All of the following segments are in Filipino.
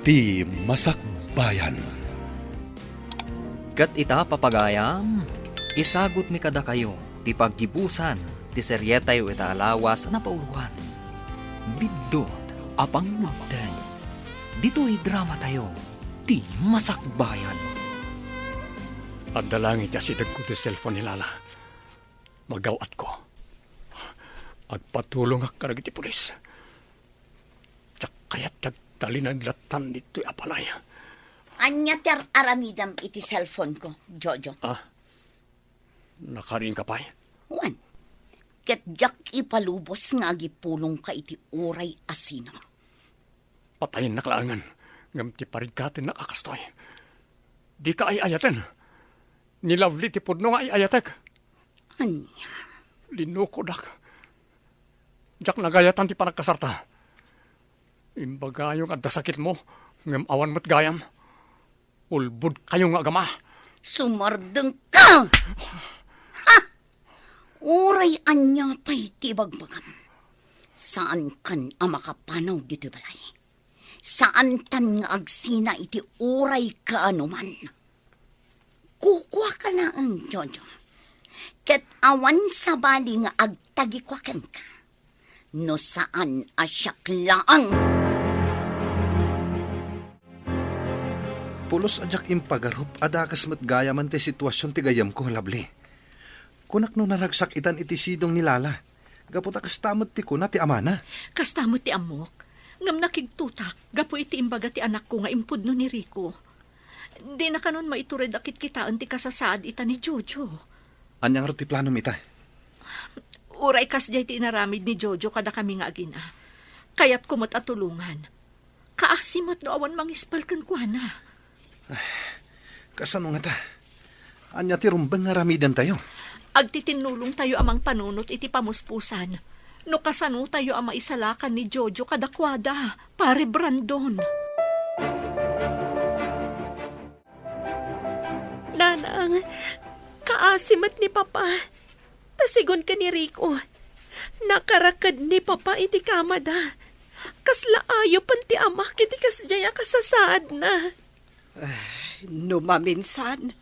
Ti Masakbayan. Kat ita papagayam, isagot mi kada kayo, ti paggibusan, ti seryetay o ita alawas na pauluan. Bidot, apang nagteng. Dito'y drama tayo, ti Masakbayan. At dalangin niya si Dagko ti cellphone ni Lala. Magawat ko. At patulong ak karag iti pulis. Tsak kaya't nagtali na latan dito'y apalay. Anya ter aramidam iti cellphone ko, Jojo. Nakarin ka pa Juan, ket jak ipalubos nga gipulong ka iti uray asino. Patayin nakalaangan. Ngam ti parigkatin nakakastoy. Di ka ay ayatan. Ni Lovely ti pudno nga ay ayatek. Anya? Linukodak. Jak nagayatan ti panagkasarta. Imbagayong at dasakit mo. Ngam awan mo't gayam. Ulbud kayo nga agama. Sumardeng ka! Ha! Uray anya pa'y tibagbagam. Saan kan ang makapanaw dito balay? Saan tan nga agsina iti uray ka anuman? Kukwa ka na ang Jojo. Ket awan sa bali nga agtagikwakan ka. No saan asyak laang. Pulos adyak impagarup adakas met gayaman ti sitwasyon ti gayam ko, Lovely. Kunak no naragsak itan iti sidong ni Lala. Gaputa kastamot ti kuna ti amana. Kastamot ti amok. Ngam nakigtutak, gapo iti imbaga ti anak ko nga impudno ni Rico. Di na kanon maitured akit kitaan ti kasasaad ita ni Jojo. Anyang ti plano mita? Uray kas jay ti inaramid ni Jojo kada kami nga agina. Kayat kumot at tulungan. Kaasimot no awan mangispal kan kuana. Kasano nga ta? Anya ti rumbang nga ramidan tayo. Agtitinulong tayo amang panunot iti pamuspusan. No kasano tayo ang maisalakan ni Jojo kadakwada, pare Brandon. Nanang, kaasimat ni Papa. Tasigon ka ni Rico. Nakarakad ni Papa iti kamada. Kasla ayo panti ama kiti kasjaya kasasaad na. No maminsan,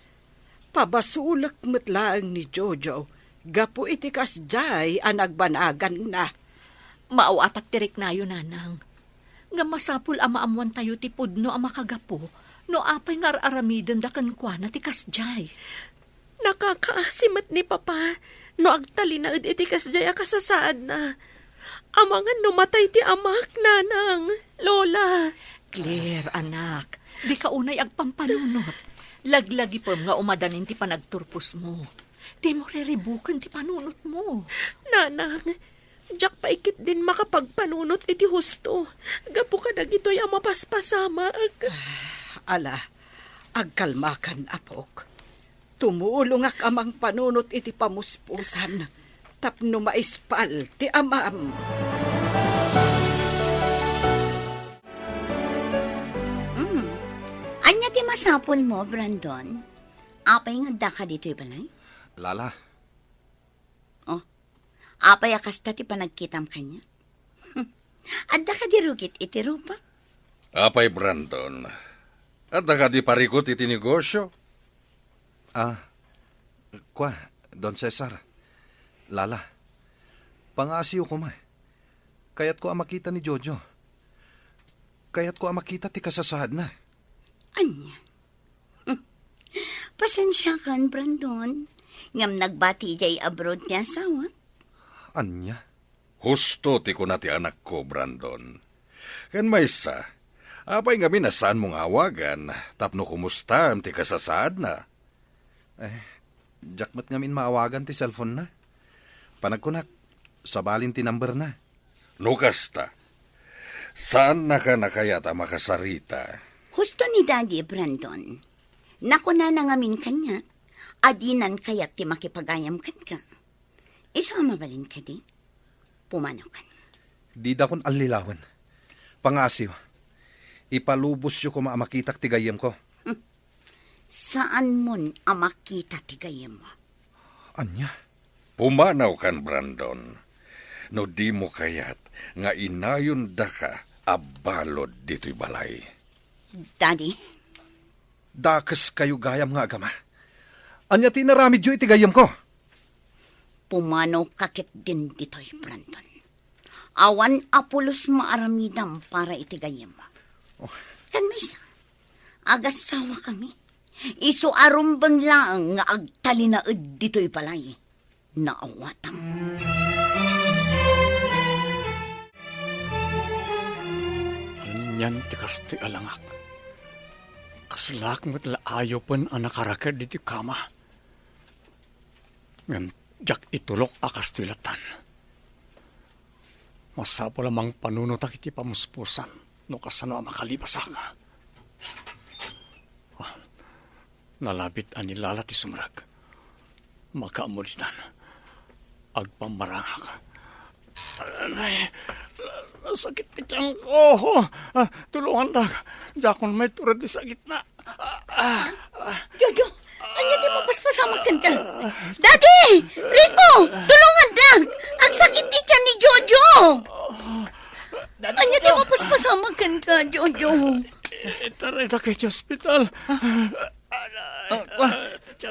pabasulak metlaang ni Jojo, gapo iti kasjay ang nagbanagan na. Maawatak tirik na yun, nanang. Nga masapul ama amuan tayo ti pudno ama kagapo, no apay nga aramidan da kan kwa na ti kasjay. Nakakaasimat ni Papa, no agtalinaad iti kasjay kasasaad na. Amangan numatay ti amak, nanang, Lola. Claire, anak, di ka unay agpampanunot. Laglagi po nga umadanin ti panagturpos mo. Di mo reribukan ti panunot mo. Nanang, jak paikit din makapagpanunot iti husto. Gapo ka na gito'y ang mapaspasama. Ala, agkalmakan apok. Tumulong ak amang panunot iti pamuspusan. Tapno maispal ti amam. Anya ti masapol mo, Brandon? Apay nga da ka dito'y balay? Lala, Apay akasta ti panagkitam kanya? Adda ka dirugit iti rupa? Apay Brandon, at ka di parikot iti negosyo? kwa, Don Cesar. Lala, pangasiyo ko Kayat ko ang makita ni Jojo. Kayat ko ang makita ti kasasaad na. Anya? Pasensya kan, Brandon. Ngam nagbati jay abroad niya asawa. Anya? Husto ti ko na ti anak ko, Brandon. Kan maysa, apay nga minasaan mong awagan, tapno kumusta am ti kasasaad na. Jakmat ngamin maawagan ti cellphone na. Panagkunak, sabalin ti number na. No kasta, saan na ka nakayata makasarita? Husto ni Daddy, Brandon. Naku na nangamin kanya. Adinan kaya't ti makipagayam kan ka. Isama balin ka din. Pumanaw kan. Di da kon alilawan. Pangasiyo, ipalubos yu ko maamakitak ti gayem ko. Saan mon ang makita ti gayem mo? Anya? Pumanaw kan, Brandon. No di mo kayat nga inayon da ka abalod dito'y balay. Daddy, Dakas kayo gayam nga agama. Anya tinaramid yu iti gayam ko. pumanaw kakit din dito'y, Brandon. Awan apulos maaramidam para itigayam. Kan maysa, agasawa kami. Isu arumbang lang nga agtalinaed dito'y balay. Naawatang. Anyan ti kastoy alangak. Kaslak mo't laayo pan ang nakarakad dito kama. Ngam jak itulok akas tilatan. Masapo lamang panunutak iti pamuspusan no kasano ang makalibasak. Nalabit anilala ti sumrag. Makaamulitan. Agpamarangak. Aray, sakit ti tiyang ko. Tulungan na. Dakon may turad di sakit na. Jojo, anya di mo paspasamakan ka. Daddy! Rico! Tulungan na! Ang sakit di tiyan ni Jojo! Anya di mo paspasamakan ka, Jojo. Taray na kayo sa ospital.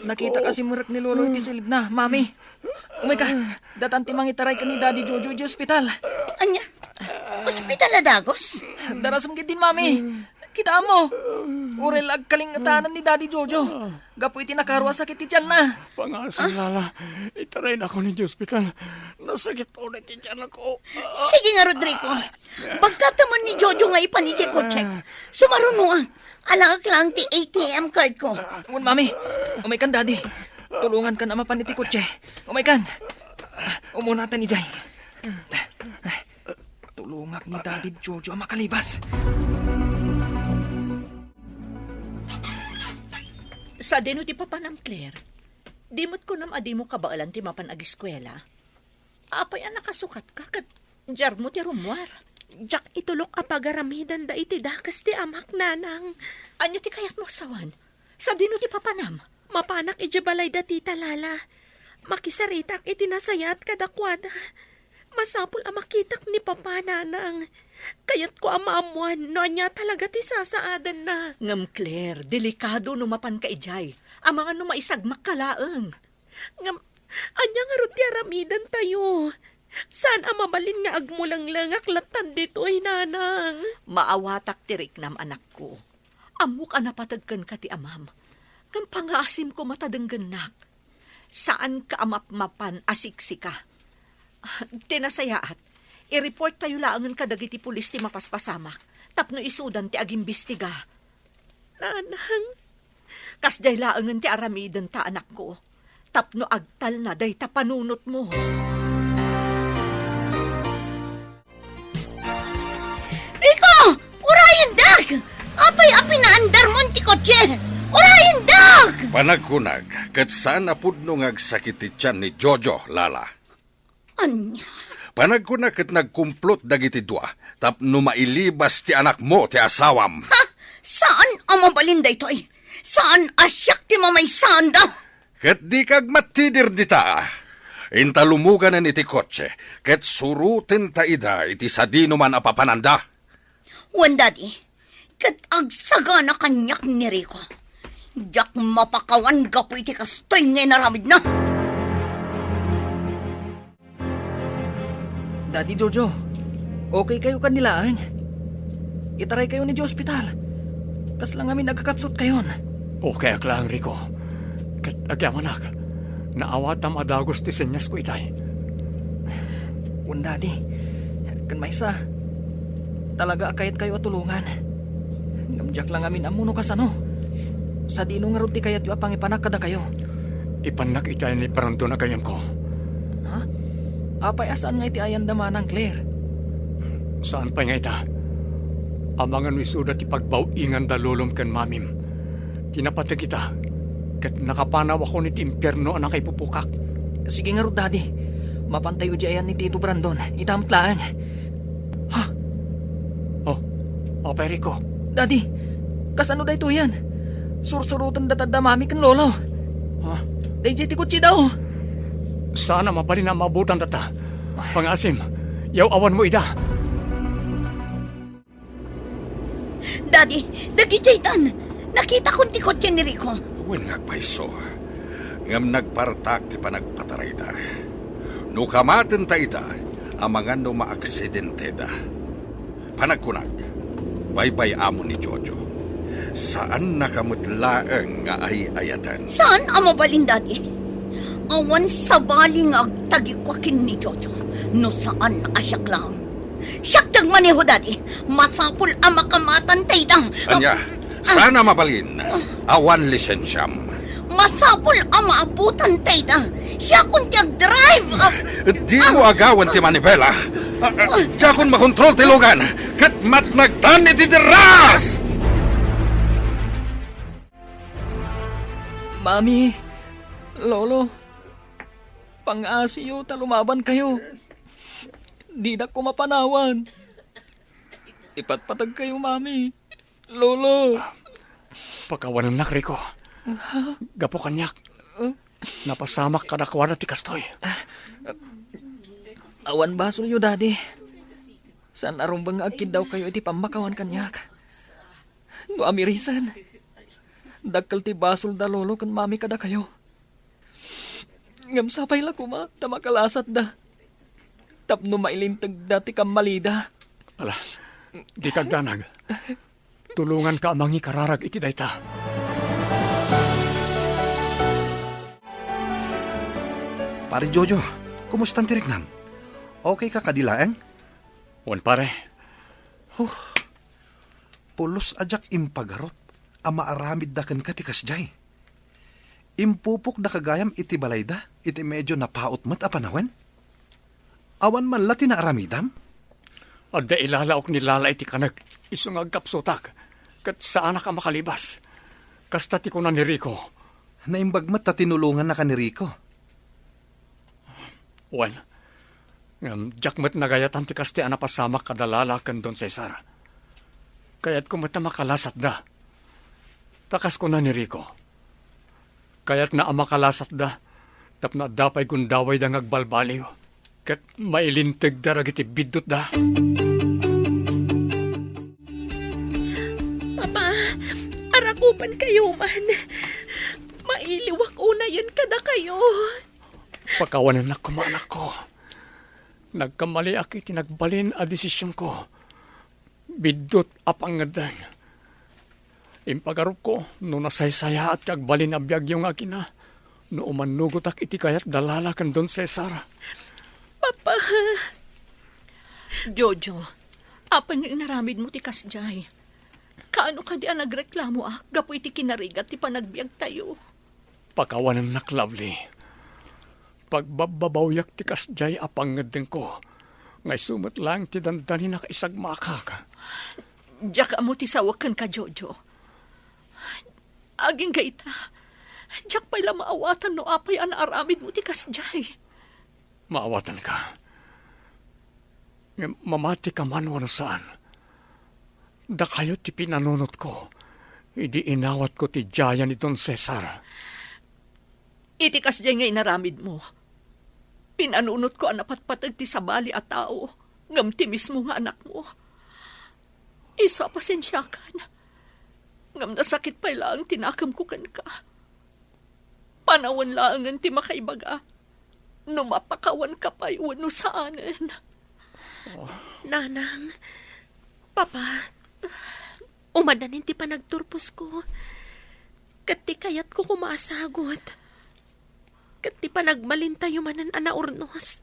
Nakita kasi murak ni Lolo iti silid na, Mami. Umay ka, datanti mangitaray ka ni Daddy Jojo di ospital. Anya? Ospital Adagos? Darasam kitin, Mami. Kita mo. Urel agkalingatanan ni Daddy Jojo. Gapu iti nakarwa sakit ti tiyan na. Pangasin lala. Itaray na ako ni ospital. Nasakit ulit ti tiyan ako. Sige nga, Rodrigo. Pagkatamon ni Jojo nga ipaniki ko check. Sumaron mo ah. Alangak lang ti ATM card ko. Ngun, Mami. Umay kan, Daddy. Tulungan ka na mapaniti kotse. Umay kan. Umunatan ni Jay. Tulungak ni Daddy Jojo ang makalibas. Sa dino ti papanam, Claire. Dimot ko nam adi mo kabaalan ti mapan ag-eskwela. Apay ang nakasukat ka kat jar mo ti rumwar. Jak itulok a pagaramidan da iti dakas ti amak nanang. Anya ti kayat mo asawan? Sa dino ti papanam? Mapanak ijabalay da tita Lala. Makisaritak iti nasayat kadakwada. Masapul a makitak ni papa nanang. Kayat ko amaamuan no anya talaga ti sasaadan na. Ngam Claire, delikado no mapan ka ijay. Ang mga no maisagmak kalaeng. Ngam, anya nga ron ti aramidan tayo. Saan ang mabalin nga agmulang-lang aklatan dito'y nanang? Maawatak tirik nam anak ko. Amok anapatagkan ka ti amam. Ngam pangasim ko matadenggenak. Saan ka amapmapan asiksika? Tinasayaat, i-report tayo laangan ka dagiti pulis ti mapaspasamak. Tapno isudan ti agimbistiga. Nanang, Kasday laangan ti aramidan ta anak ko. Tapno agtal na day ta panunot mo. Rico! Urayan dag! Apay apinaandar mo ti kotse! Urayan dag! Panagkunag, kat saan apudno ngagsakit ti tiyan ni Jojo, Lala. Anya? Panagkunag kat nagkumplot dagiti dua, tapno mailibas ti anak mo ti asawam. Ha? Saan ang mabalin da ito'y? Saan asyak ti mamay sanda? Kat di kag matidir dita. Intalumugan na iti kotse, kat surutin ta ida iti sadino man apapananda. Wan, Daddy, kat agsaga na kanyak ni Rico. Diyak mapakawan gapo iti kastoy ngay naramid na. Daddy Jojo, okay kayo kanilaan? Itaray kayo ni ospital. Kas lang amin nagkakapsot kayon. Okay aklang Rico. Kat agyamanak. Naawatam adagos ti senyas ko itay. Un, Daddy, kan maysa. Talaga akayat kayo at tulungan. Ngamjak lang amin amuno kasano. Sa dino nga ruti kayat yu apang ipanak kada kayo. Ipanak itay ni paranto na kayon ko. Ha? Apay asaan nga iti ayan damanang, Claire? Saan pa nga ita? Amangan wisuda ti pagbawingan da lolom kan mamim. Tinapatag kita. Kat nakapanaw ako ni ti impyerno ang nakipupukak. Sige nga ro, Daddy. Mapantayo di ayan ni Tito Brandon. Itamot lang. Ha? Oh, apay Rico. Daddy, kasano da ito yan? Sursurutan datad mami kan lolo. Ha? Dayjay ti kutsi daw. Sana mapalin na mabutan data. Pangasim, yaw awan mo ida. Daddy, dagijaytan. Nakita kong tikot yan ni Rico. Wen nga paiso. Ngam nagpartak ti panagpataray da. No kamaten ta ita, amangan no maaksidente da. Panagkunag, baybay amo ni Jojo. Saan nakamutlaeng nga ay ayatan? Saan ang mabalin, Daddy? Awan sa baling agtagikwakin ni Jojo. No saan nakasyak lang. Siyak maneho, Daddy. Masapul ang makamatan tayda. Anya, sana mabalin. Awan lisensyam. Masapul ang maabutan tayda. Siya kung drive. Di mo agawan ti manibela. Diya kung makontrol ti lugan. Kat matnagtan iti deras! Mami, Lolo, pang-asiyo ta lumaban kayo. Di na ko mapanawan. Ipatpatag kayo, Mami. Lolo. Pagkawanan nak, Rico. Gapo kanyak. Napasamak kadakwan ti kastoy. Awan basol yo, Daddy. San arumbang agkid daw kayo iti pamakawan kanyak. No amirisan. Dagkal ti basol da, Lolo, kan Mami kada kayo. Ngam sapay la kuma, tamakalasat da. Tapno mailintag dati kam malida. Ala, di kagdanag. Tulungan ka amangi kararag iti dayta. Pare Jojo, kumusta ang tiriknam? Okay ka kadilaeng? Wan pare, Pulos ajak impagarop, ama aramid da ken katikas jay. Impupok da kagayam iti balayda, iti medyo napaot mat apanawen. Awan man lati na aramidam? adda ilalaok ni Lala iti kanag isong agkapsotak. Kat saan ka makalibas? Kasta ti ko na ni Rico. Naimbagmat ta tinulungan na ka ni Rico. Wan, jakmat nagayatan ti kasti anapasamak kadalala kan Don Cesar. Kaya't kumata makalasat da. Takas ko na ni Rico. Kaya't na makalasat da. Tapna dapay gundaway da ngagbalbaliw. Kat mailintag darag iti bidot da. Papa, arakupan kayo man. Mailiwak una yun kada kayo. Pakawanan na kumanak ko. Nagkamali aki tinagbalin a desisyon ko. Bidot apangadang. Impagarup ko, no nasaysaya at kagbalin a biyag yung akina. No umanugot ak iti kayat dalala kan Don Cesar. Papa, Jojo, apan yung inaramid mo ti kasjay. Kaano ka di ang nagreklamo gapo iti kinarigat ti panagbiag tayo. Pakawanan nak lovely. Pagbababawyak ti kasjay apangadeng ko. Ngay sumat lang ti dandani nakaisag makaka. Diyak amo ti sawakan ka, Jojo. Aging gaita. Diyak pa'y maawatan no apay ang aramid mo ti kasjay. Maawatan ka. Mamati ka man wano saan. Da kayo ti pinanunot ko. Idi inawat ko ti jaya ni Don Cesar. Iti kasjay nga inaramid mo. Pinanunot ko ang napatpatag ti sabali at tao. Ngam ti mismo nga anak mo. Isa pasensya ka na. Ngam nasakit pa lang tinakam ko kan ka. Panawan laangan ti makaibaga. Numapakawan ka pa iwan no saanan. Nanang, Papa, umadanin ti panagturpos ko. Kat ti kayat ko kumasagot. Kat ti panagmalintayo manan anaurnos.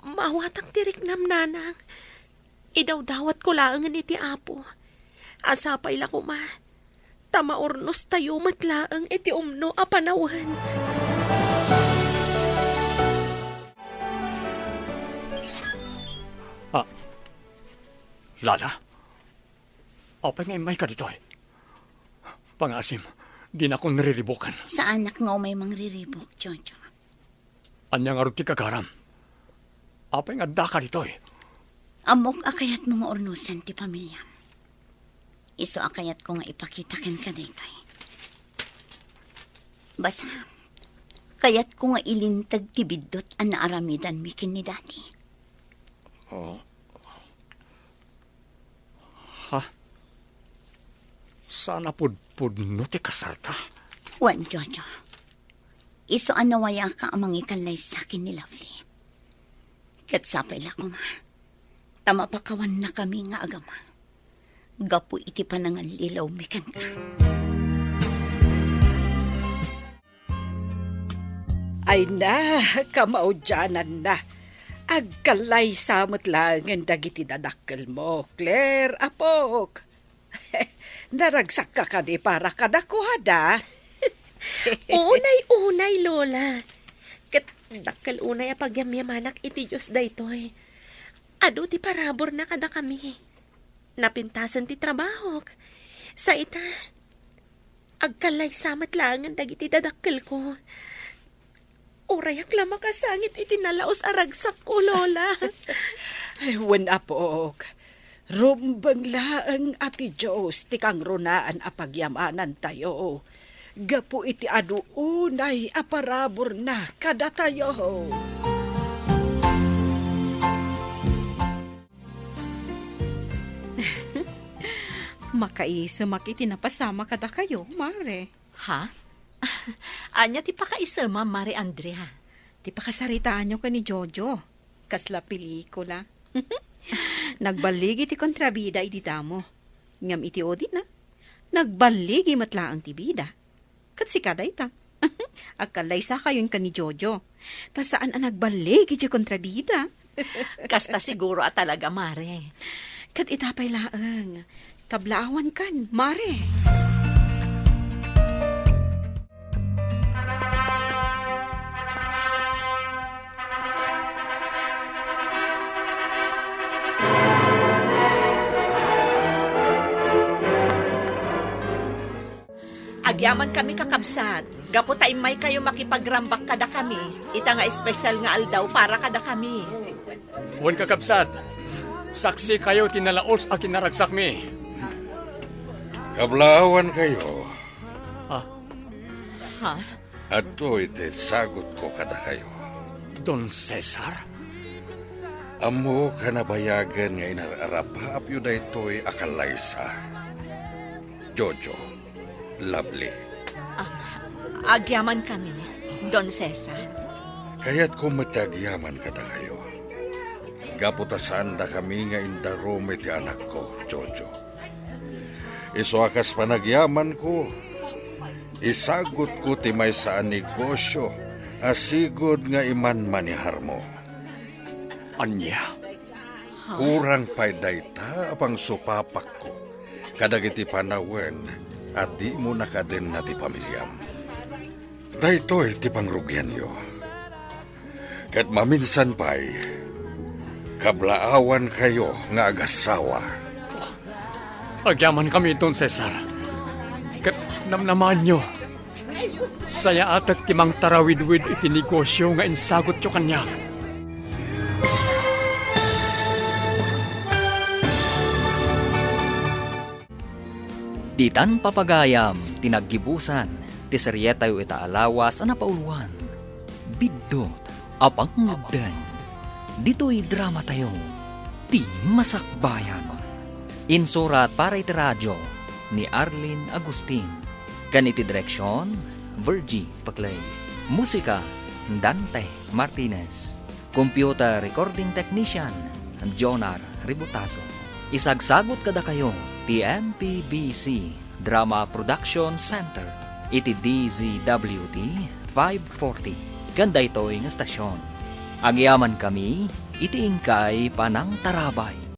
Mawatang tiriknam, Nanang. Idawdawat ko laangan iti apo. Asapay la ko ma. Tamaurnos tayo matlaang iti umno a panawan. Lala, apay nga may ka dito eh. Pangasim, di na akong niriribukan. Sa anak nga may mangriribok, Jojo. Anyang aruti kagaram. Apay nga daka dito eh. Amok akayat mga ornusan ti pamilya. Iso akayat ko nga ipakita ken ka dito. Basta, kayat ko nga ilintag ti bidot ang naaramidan mikin ni Daddy. Sana pudpudno ti kasarta. Wan, Jojo. Iso anawaya ka amang ikalay sa akin ni Lovely. Katsapay la ko, ma. Tama pa kawan na kami nga agama. Gapo iti panangan lilaw mikan ka. Ay na, kamaudyanan na. Agkalay samot lang ang dagiti dadakkel mo, Claire, apok. Naragsak ka kani para kadakuhada. Unay-unay, Lola. Kat dakkel unay a pagyamyamanak iti Diyos daytoy. Ado ti parabor na kada kami. Napintasan ti trabaho. Sa ita, agkalay samat lang ang dagiti dadakkel ko. Urayak lang makasangit iti nalaos aragsak ko, Lola. Wen apok. Rumbang laang ati Diyos, ti kang runaan apagyamanan tayo. Gapu iti adu unay aparabor na kada tayo. Makaisamak iti napasama kada kayo, Mare. Ha? Anya ti pakaisama, Mare Andrea. Ti pakasaritaan nyo ka ni Jojo. Kasla pelikula. Nagbaligi ti kontrabida iti damo. Ngam iti odi na. Nagbaligi matlaang ti bida. Kat si kada ita. Agkalay sa kayon ka ni Jojo. Ta saan ang nagbaligi ti kontrabida? Kasta siguro at talaga, Mare. Kat itapay laang. Kablaawan kan, Mare. Agyaman kami kakabsat. Gapo tayo may kayo makipagrambak kada kami. Ita nga espesyal nga aldaw para kada kami. Wan kakabsat, saksi kayo tinalaos a kinaragsak mi. Kablawan kayo. Ha? Ato iti sagot ko kada kayo. Don Cesar? Amo kanabayagan nga inararapap yun na ito'y akalaysa. Jojo, Lovely. Agyaman kami, Don Cesar. Kaya't kumatagyaman kada kayo. Gaputasaan da kami nga indarome ti anak ko, Jojo. Iso akas panagyaman ko. Isagot ko ti may saan negosyo. Asigod nga iman manihar mo. Anya? Kurang pa'y dayta apang supapak ko. Kadagiti panawen at di mo nakaden na ti pamilyam. Daytoy ti pangrugyan yo. Kat maminsan pa'y kablaawan kayo nga agasawa. Agyaman kami, Don Cesar. Kat namnaman nyo. Saya atat timang tarawid-wid iti negosyo nga insagot yo kanya. Ditan papagayam, tinaggibusan, ti seryeta yu ita alawas na pauluan. Bidot, apang ngagdan. Dito'y drama tayo, ti masakbayan. Insurat para iti radyo, ni Arlene Agustin. Kan iti direksyon, Virgie Paclay. Musika, Dante Martinez. Computer recording technician, Jonar Ributaso. Isagsagot kada kayo, ti MPBC Drama Production Center. Iti DZWT 540. Ganda ito'y ng estasyon. Agyaman kami, iti ingkay panang tarabay.